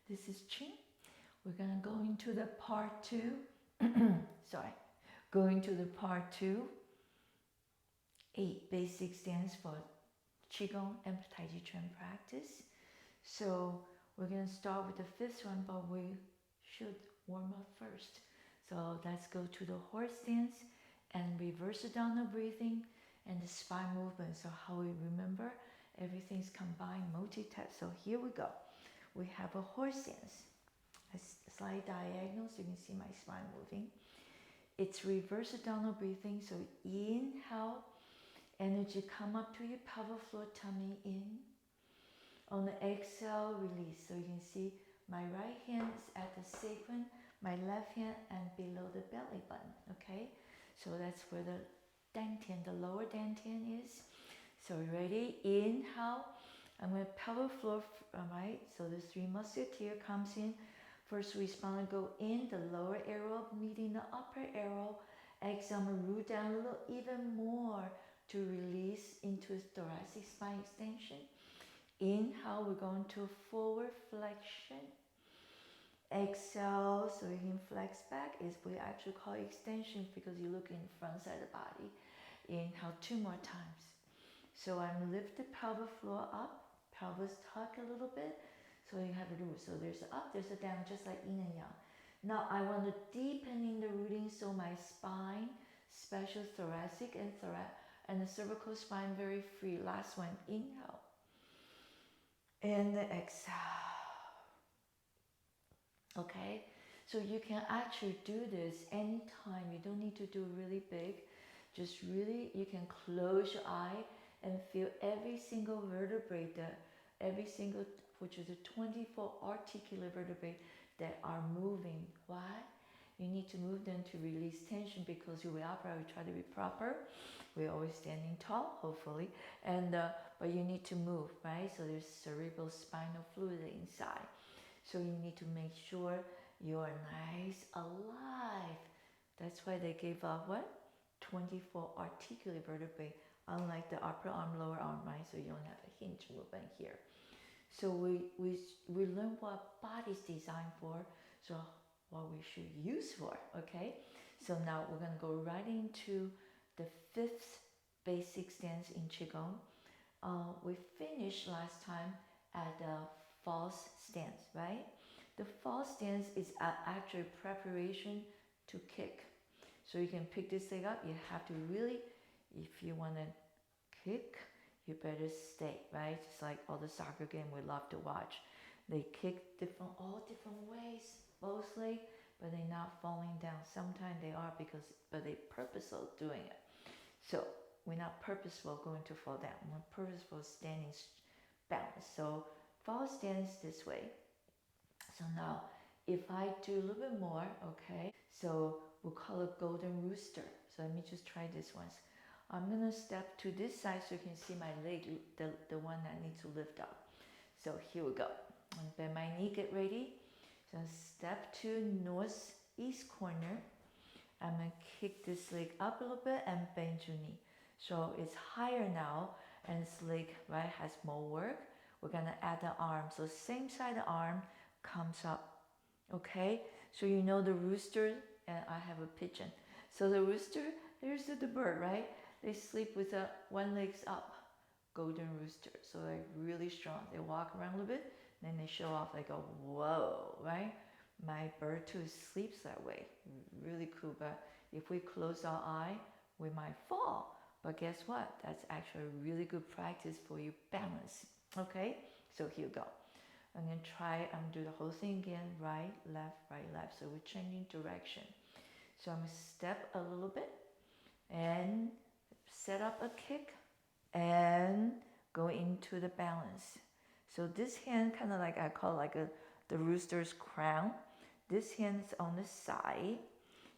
This is Ching. We're gonna go into the part 2. Sorry. Going to the part 2. 8 basic stance for Qigong and Tai Chi Chuan practice. So we're gonna start with the 5th one, but we should warm up first. So let's go to the horse stance and reverse abdominal breathing and the spine movement. So how we remember everything's combined, multitask. So here we go. We have a horse stance. A slight diagonal so you can see my spine moving. It's reverse abdominal breathing. So inhale, energy come up to your pelvic floor, tummy in. On the exhale, release. So you can see my right hand is at the sacrum, my left hand and below the belly button. Okay, so that's where the dantian, the lower dantian is. So ready? Inhale. I'm going to pelvic floor, right? So the 3 muscular comes in. First, we spine go in, the lower arrow meeting the upper arrow. Exhale, I'm going to root down a little even more to release into thoracic spine extension. Inhale, we're going to forward flexion. Exhale, so you can flex back. Is we actually call extension because you look in the front side of the body. Inhale 2 more times. So I'm lift the pelvic floor up, pelvis tuck a little bit. So you have a root. So there's a up, there's a down, just like yin and yang. Now I want to deepen in the rooting so my spine, special thoracic and the cervical spine very free. Last one, inhale. And exhale. Okay, so you can actually do this anytime. You don't need to do really big. Just really, you can close your eye and feel every single vertebrae, which is the 24 articular vertebrae that are moving. Why? You need to move them to release tension because we operate, we try to be proper. We're always standing tall, hopefully, and but you need to move, right? So there's cerebral spinal fluid inside. So you need to make sure you're nice, alive. That's why they gave up what? 24 articular vertebrae, unlike the upper arm, lower arm, right? So you don't have a hinge movement here. So we learn what body's designed for, so what we should use for, okay? So now we're gonna go right into the 5th basic stance in Qigong. We finished last time at the false stance, right? The false stance is actually preparation to kick. So you can pick this leg up. You have to really, if you want to kick, you better stay, right? Just like all the soccer game we love to watch. They kick all different ways, both legs, but they're not falling down. Sometimes they are but they purposeful doing it. So we're not purposeful going to fall down. We're purposeful standing balance. So false stance this way. So now, if I do a little bit more, okay, so we'll call it golden rooster. So let me just try this once. I'm gonna step to this side so you can see my leg, the one that needs to lift up. So here we go. I'm bend my knee, get ready. So step to northeast corner. I'm gonna kick this leg up a little bit and bend your knee. So it's higher now and this leg, right, has more work. We're gonna add the arm. So same side of the arm comes up, okay? So you know the rooster, and I have a pigeon. So the rooster, there's the bird, right? They sleep with one leg's up, golden rooster. So they're really strong. They walk around a little bit, then they show off. They go, whoa, right? My bird too sleeps that way. Really cool, but if we close our eye, we might fall. But guess what? That's actually a really good practice for your balance. Okay, so here we go. I'm gonna do the whole thing again, right, left. So we're changing direction. So I'm gonna step a little bit and set up a kick and go into the balance. So this hand kind of like I call like the rooster's crown. This hand is on the side.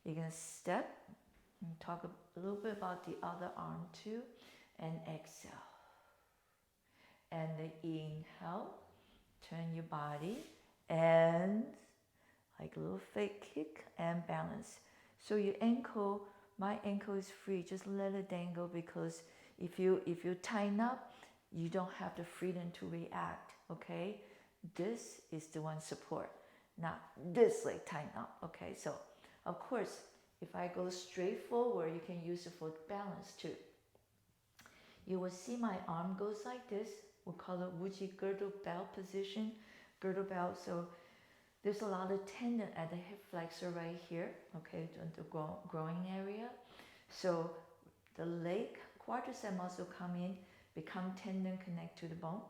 You're gonna step and talk a little bit about the other arm too, and exhale. And the inhale, turn your body and like a little fake kick and balance. So your ankle, my ankle is free. Just let it dangle because if you tighten up, you don't have the freedom to react. Okay. This is the one support, not this leg tighten up. Okay, so of course, if I go straight forward, you can use it for balance too. You will see my arm goes like this. We call it Wuji girdle belt position, girdle belt. So there's a lot of tendon at the hip flexor right here, okay, the growing area. So the leg quadricep muscle come in, become tendon, connect to the bone.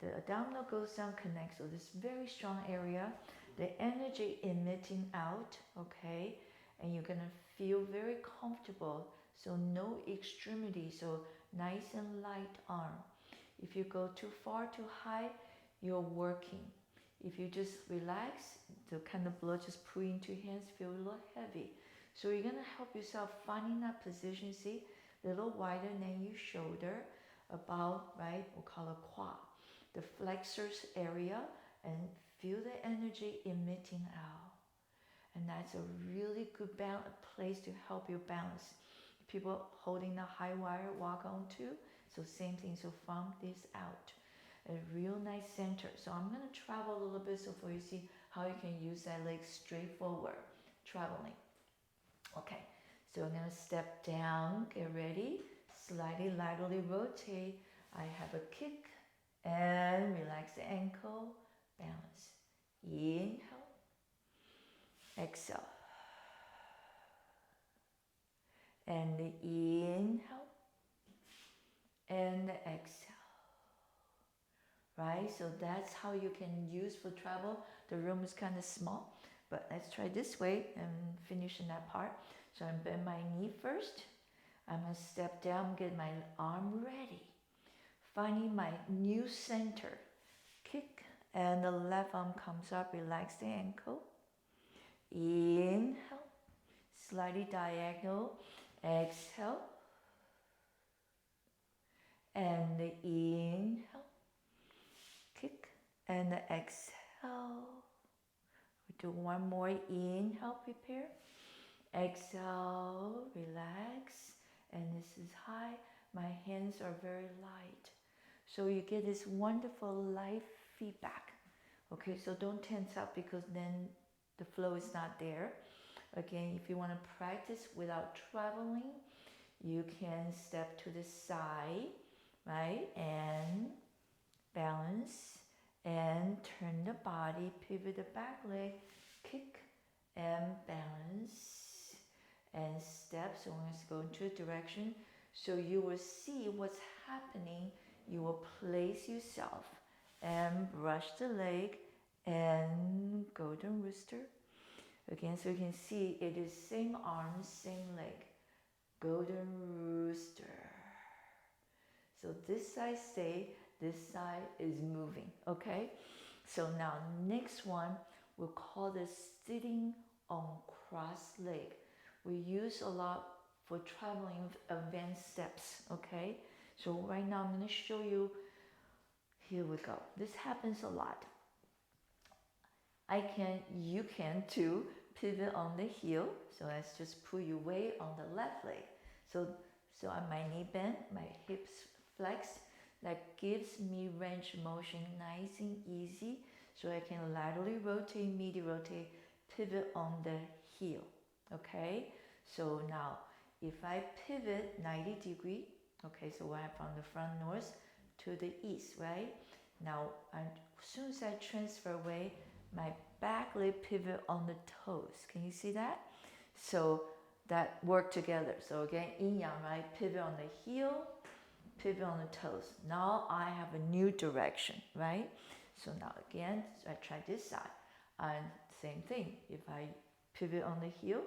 The abdominal goes down, connects. So this very strong area. The energy emitting out, okay, and you're gonna feel very comfortable. So no extremity. So nice and light arm. If you go too far, too high, you're working. If you just relax, the kind of blood just pull into your hands, feel a little heavy. So you're gonna help yourself finding that position, see, a little wider than your shoulder, about, right, we'll call it quad, the flexors area, and feel the energy emitting out. And that's a really good place to help you balance. People holding the high wire walk on too, so same thing, so from this out. A real nice center. So I'm going to travel a little bit so for you see how you can use that leg straight forward, traveling. Okay, so I'm going to step down, get ready, slightly laterally rotate. I have a kick and relax the ankle, balance. Inhale, exhale. And the inhale and the exhale. Right, so that's how you can use for travel. The room is kind of small, but let's try this way and finish in that part. So I'm bend my knee first. I'm gonna step down, get my arm ready. Finding my new center. Kick, and the left arm comes up, relax the ankle. Inhale, slightly diagonal. Exhale. And the inhale. Kick and the exhale. We do one more. Inhale, prepare. Exhale, relax. And this is high. My hands are very light. So you get this wonderful light feedback. Okay, so don't tense up because then the flow is not there. Again, if you want to practice without traveling, you can step to the side, right? And balance and turn the body, pivot the back leg, kick and balance and step. So let's go into a direction. So you will see what's happening. You will place yourself and brush the leg and golden rooster. Again, so you can see it is same arm, same leg. Golden rooster. So this side stay, this side is moving, okay? So now next one, we'll call this sitting on cross leg. We use a lot for traveling with advanced steps, okay? So right now I'm gonna show you, here we go. This happens a lot. You can too, pivot on the heel. So let's just pull your weight on the left leg. So on my knee bend, my hips flexed. That gives me range of motion, nice and easy. So I can laterally rotate, medial rotate, pivot on the heel. Okay? So now, if I pivot 90 degree, okay, so I from the front north to the east, right? Now, as soon as I transfer away, my back leg pivot on the toes. Can you see that? So that work together. So again, yin yang, right? Pivot on the heel, pivot on the toes. Now I have a new direction, right? So now again, so I try this side. And same thing. If I pivot on the heel,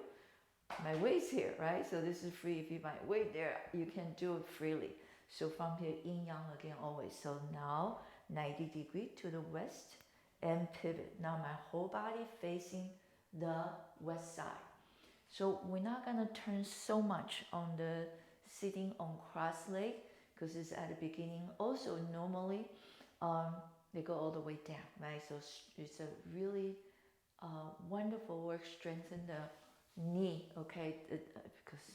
my weight's here, right? So this is free. If you my weight there, you can do it freely. So from here, yin yang again always. So now 90 degree to the west and pivot. Now my whole body facing the west side. So we're not gonna turn so much on the sitting on cross leg because it's at the beginning. Also normally they go all the way down, right? So it's a really wonderful work, strengthen the knee, okay? Because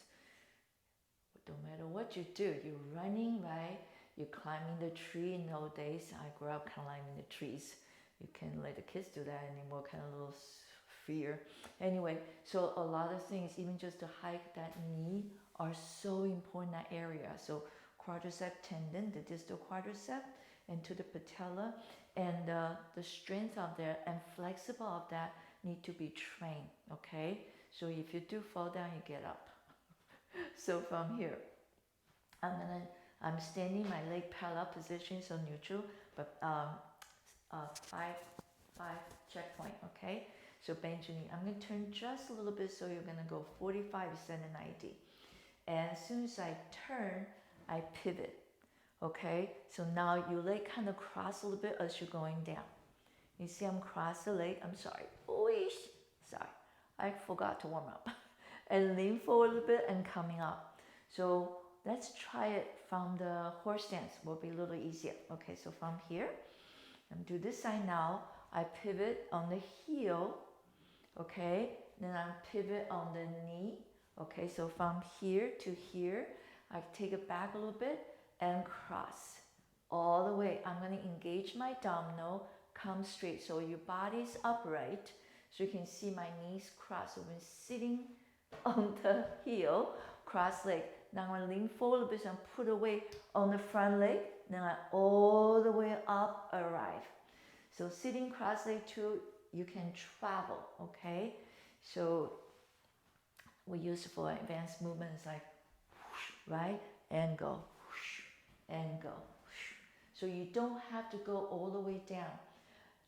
no matter what you do, you're running, right? You're climbing the tree. In those days, I grew up climbing the trees. you can't let the kids do that anymore, kind of a little fear. Anyway, so a lot of things, even just to hike that knee, are so important, that area. So quadricep tendon, the distal quadricep, and to the patella, and the strength of that and flexible of that need to be trained, okay? So if you do fall down, you get up. So from here, I'm standing, my leg parallel position, so neutral, but five checkpoint, okay? So bend your knee. I'm going to turn just a little bit, so you're going to go 45 instead of 90. And as soon as I turn, I pivot, okay? So now your leg kind of cross a little bit as you're going down. You see I'm cross the leg, I'm sorry. Ooish, sorry, I forgot to warm up. And lean forward a little bit and coming up. So let's try it from the horse stance, will be a little easier. Okay, so from here, I'm do this side now. I pivot on the heel, okay? Then I pivot on the knee, okay? So from here to here, I take it back a little bit and cross all the way. I'm gonna engage my abdominal, come straight. So your body's upright, so you can see my knees cross. So when sitting on the heel, cross leg. Now I'm gonna lean forward a little bit, so I'm put away on the front leg. Then I all the way up arrive. So sitting cross leg too, you can travel, okay? So we use it for advanced movements like whoosh, right? And go, whoosh, and go. Whoosh. So you don't have to go all the way down.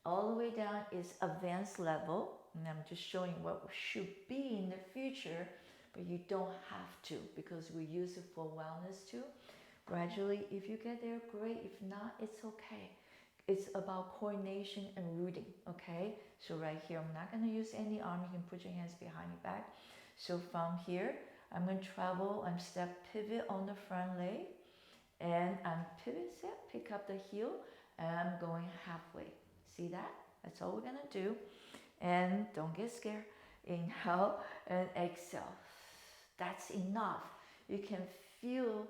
All the way down is advanced level, and I'm just showing what should be in the future, but you don't have to, because we use it for wellness too. Gradually, if you get there, great. If not, it's okay. It's about coordination and rooting, okay? So right here, I'm not gonna use any arm. You can put your hands behind your back. So from here, I'm gonna travel, I'm step pivot on the front leg, and I'm pivot step, pick up the heel, and I'm going halfway. See that? That's all we're gonna do. And don't get scared. Inhale and exhale. That's enough. You can feel,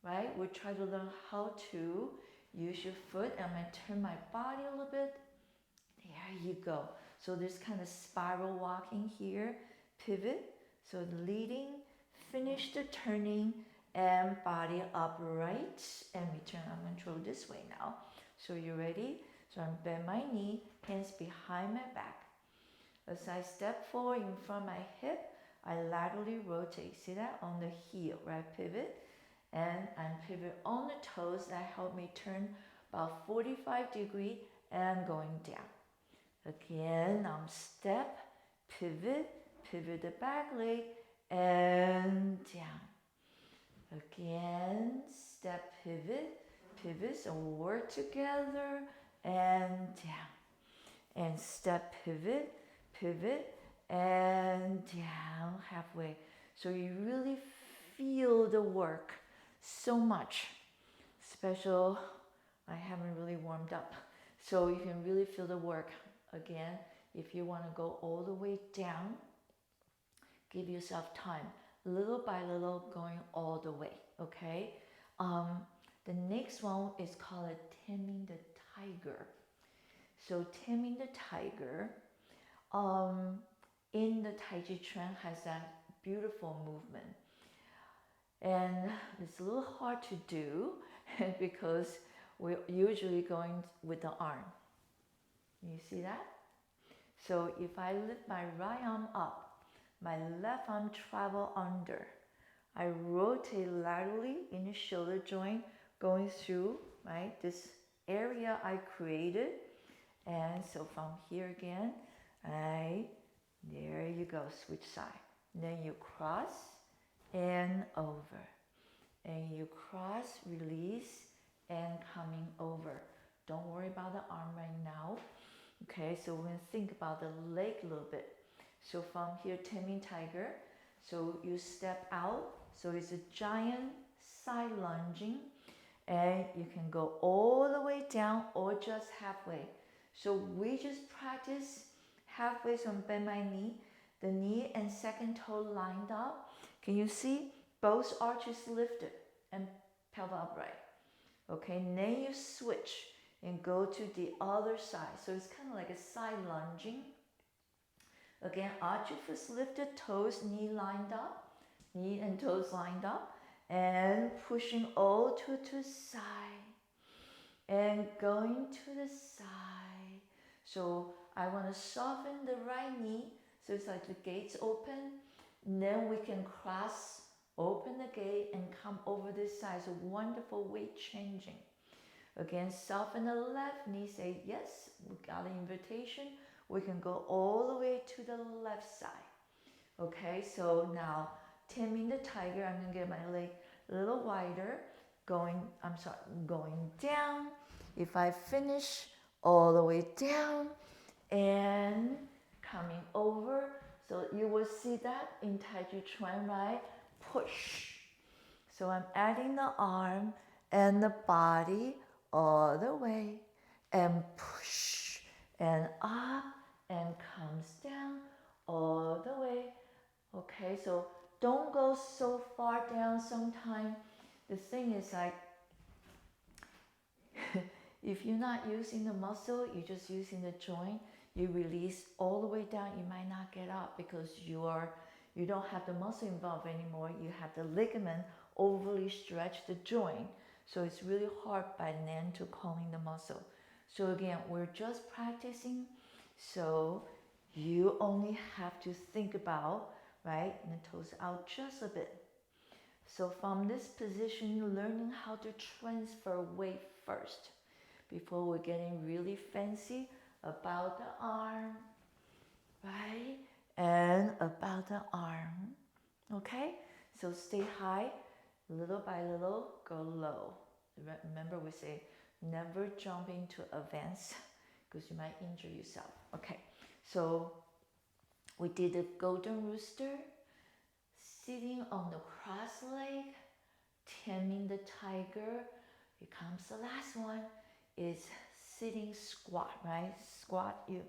right? We try to learn how to use your foot. I'm gonna turn my body a little bit. There you go. So this kind of spiral walking here. Pivot. So leading, finish the turning, and body upright, and return. I'm gonna go this way now. So you ready? So I'm bend my knee, hands behind my back. As I step forward in front of my hip, I laterally rotate. See that? On the heel, right? Pivot. And I'm pivot on the toes. That help me turn about 45 degrees and going down. Again, I'm step, pivot, pivot the back leg, and down. Again, step, pivot, pivot, so work together, and down. And step, pivot, pivot, and down halfway. So you really feel the work so much. Special, I haven't really warmed up. So you can really feel the work. Again, if you want to go all the way down, give yourself time. Little by little, going all the way, okay? The next one is called taming the tiger. So taming the tiger, in the Tai Chi Chuan has that beautiful movement. And it's a little hard to do because we're usually going with the arm. You see that? So if I lift my right arm up, my left arm travel under. I rotate laterally in the shoulder joint, going through, right, this area I created. And so from here again, there you go, switch side. Then you cross and over. And you cross, release, and coming over. Don't worry about the arm right now. Okay, so we're going to think about the leg a little bit. So from here, taming tiger. So you step out. So it's a giant side lunging. And you can go all the way down or just halfway. So we just practice halfway, so bend my knee. The knee and second toe lined up. Can you see? Both arches lifted and pelvis upright. Okay, then you switch. and go to the other side. So it's kind of like a side lunging. Again, arch your fists, lifted, toes, knee lined up, knee and toes lined up, and pushing all to the side, and going to the side. So I want to soften the right knee, so it's like the gates open, and then we can cross, open the gate, and come over this side. So wonderful weight changing. Again, soften the left knee, say yes, we got an invitation. We can go all the way to the left side. Okay, so now taming the tiger, I'm gonna get my leg a little wider, going down. If I finish all the way down and coming over, so you will see that in Tai Chi Chuan, right? Push. So I'm adding the arm and the body all the way, and push, and up, and comes down all the way. Okay, so don't go so far down. Sometimes the thing is like, if you're not using the muscle, you're just using the joint, you release all the way down, you might not get up because you don't have the muscle involved anymore. You have the ligament overly stretch the joint. So it's really hard by then to calling the muscle. So again, we're just practicing. So you only have to think about, right, and the toes out just a bit. So from this position, learning how to transfer weight first before we're getting really fancy about the arm, right? And about the arm, okay? So stay high, little by little, go low. Remember we say never jump into advance because you might injure yourself. Okay, so we did the golden rooster, sitting on the cross leg, taming the tiger. Here comes the last one, is sitting squat, right? Squat you.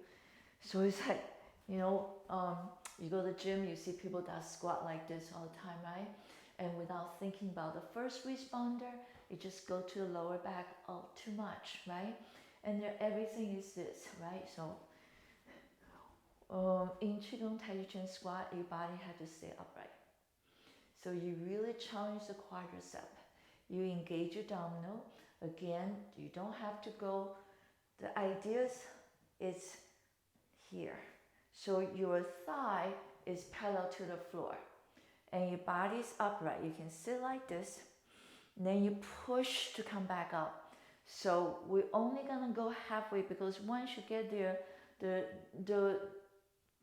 So it's like, you go to the gym, you see people that squat like this all the time, right? And without thinking about the first responder, you just go to the lower back, oh, too much, right? And there, everything is this, right? So in Qigong Tai Chi Chuan squat, your body had to stay upright. So you really challenge the quadricep. You engage your abdominal. Again, you don't have to go, the idea is here. So your thigh is parallel to the floor and your body's upright. You can sit like this, and then you push to come back up. So we're only gonna go halfway because once you get there,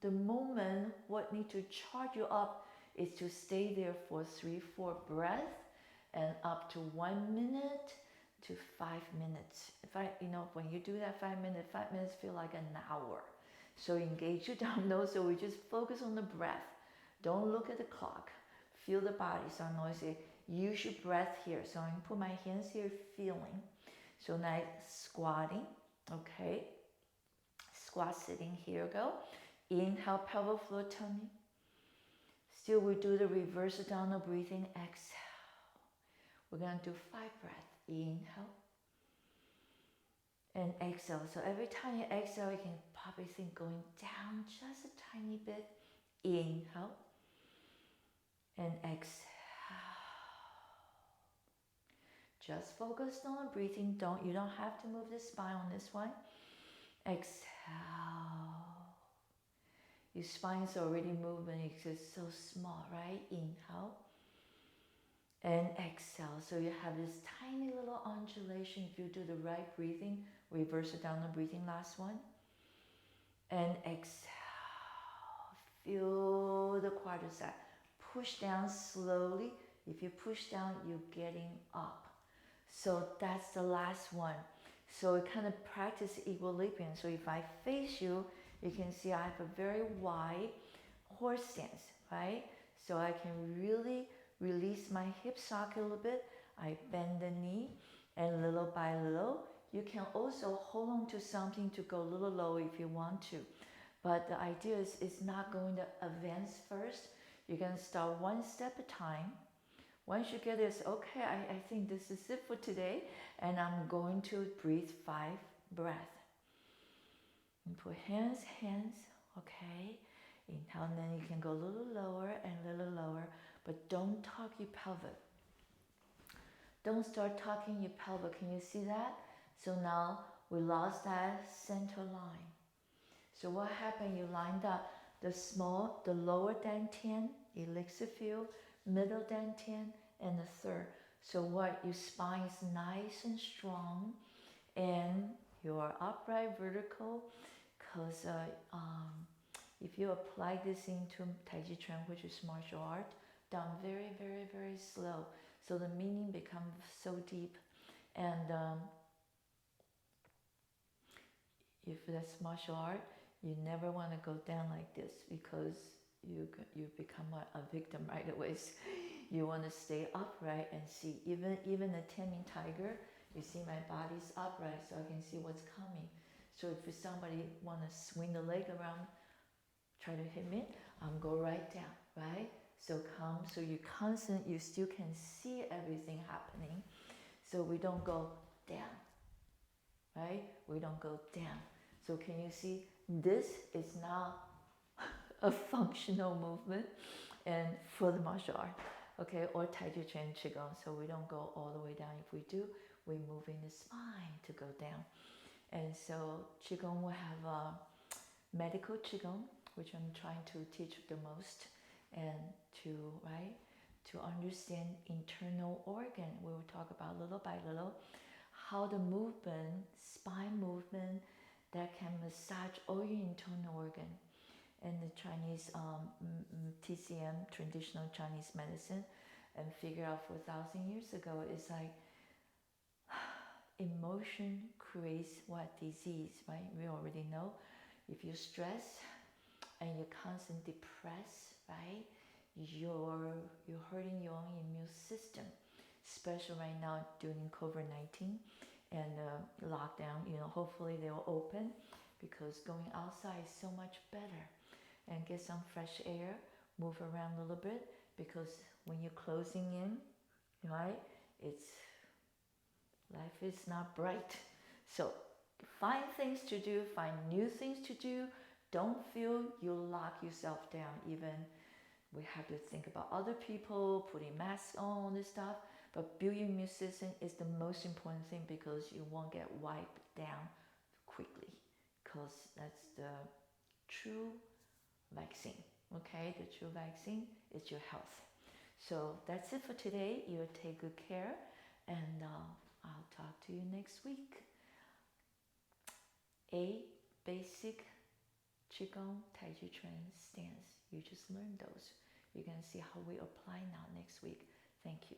the moment what need to charge you up is to stay there for 3-4 breaths and up to 1 minute to 5 minutes. When you do that 5 minutes, 5 minutes feel like an hour. So engage your abdominals. So we just focus on the breath. Don't look at the clock. Feel the body. So I'm always say, use your breath here. So I'm put my hands here, feeling. So now squatting, okay. Squat sitting, here we go. Inhale, pelvic floor, tummy. Still we do the reverse abdominal breathing, exhale. We're gonna do 5 breaths. Inhale and exhale. So every time you exhale, you can probably think going down just a tiny bit. Inhale and exhale. Just focus on the breathing. You don't have to move the spine on this one. Exhale. Your spine's already moving. It's just so small, right? Inhale and exhale. So you have this tiny little undulation. If you do the right breathing, reverse it down the breathing, last one. And exhale. Feel the quadricep. Push down slowly. If you push down, you're getting up. So that's the last one. So we kind of practice equilibrium. So if I face you, you can see I have a very wide horse stance, right? So I can really release my hip socket a little bit. I bend the knee, and little by little, you can also hold on to something to go a little low if you want to. But the idea is it's not going to advance first. You're going to start one step at a time. Once you get this, okay, I think this is it for today, and I'm going to breathe 5 breaths. And put hands, okay. Inhale, and then you can go a little lower and a little lower, but don't tuck your pelvic. Don't start tucking your pelvic. Can you see that? So now we lost that center line. So what happened? You lined up the lower dantian, elixir field, middle dantian, and the third. So what? Your spine is nice and strong, and you are upright, vertical. Because if you apply this into Tai Chi Chuan, which is martial art, done very, very, very slow, so the meaning becomes so deep. And if that's martial art, you never want to go down like this, because you become a victim right away. You want to stay upright and see. Even a taming tiger, you see my body's upright, so I can see what's coming. So if somebody want to swing the leg around, try to hit me, go right down, right? So come, so you still can see everything happening. So we don't go down, right? We don't go down. So can you see, this is now a functional movement and for the martial art, okay, or Tai Chi Chuan Qigong. So we don't go all the way down. If we do, we move in the spine to go down. And so Qigong will have a medical Qigong, which I'm trying to teach the most, and to understand internal organ. We will talk about little by little how the movement, spine movement, that can massage all your internal organ. And the Chinese TCM, traditional Chinese medicine, and figure out 4,000 years ago, is like emotion creates what? Disease, right? We already know. If you stress and you constantly depress, right, you're hurting your own immune system. Especially right now during COVID-19 and lockdown, hopefully they will open, because going outside is so much better. And get some fresh air, move around a little bit, because when you're closing in, right, life is not bright. So find things to do, find new things to do. Don't feel you lock yourself down. Even we have to think about other people, putting masks on, all this stuff. But building your immune system is the most important thing, because you won't get wiped down quickly, because that's the true vaccine. Okay, the true vaccine is your health. So that's it for today. You take good care, and I'll talk to you next week. 8 basic Qigong Tai Chi Chuan stance. You just learn those. You're going to see how we apply now next week. Thank you.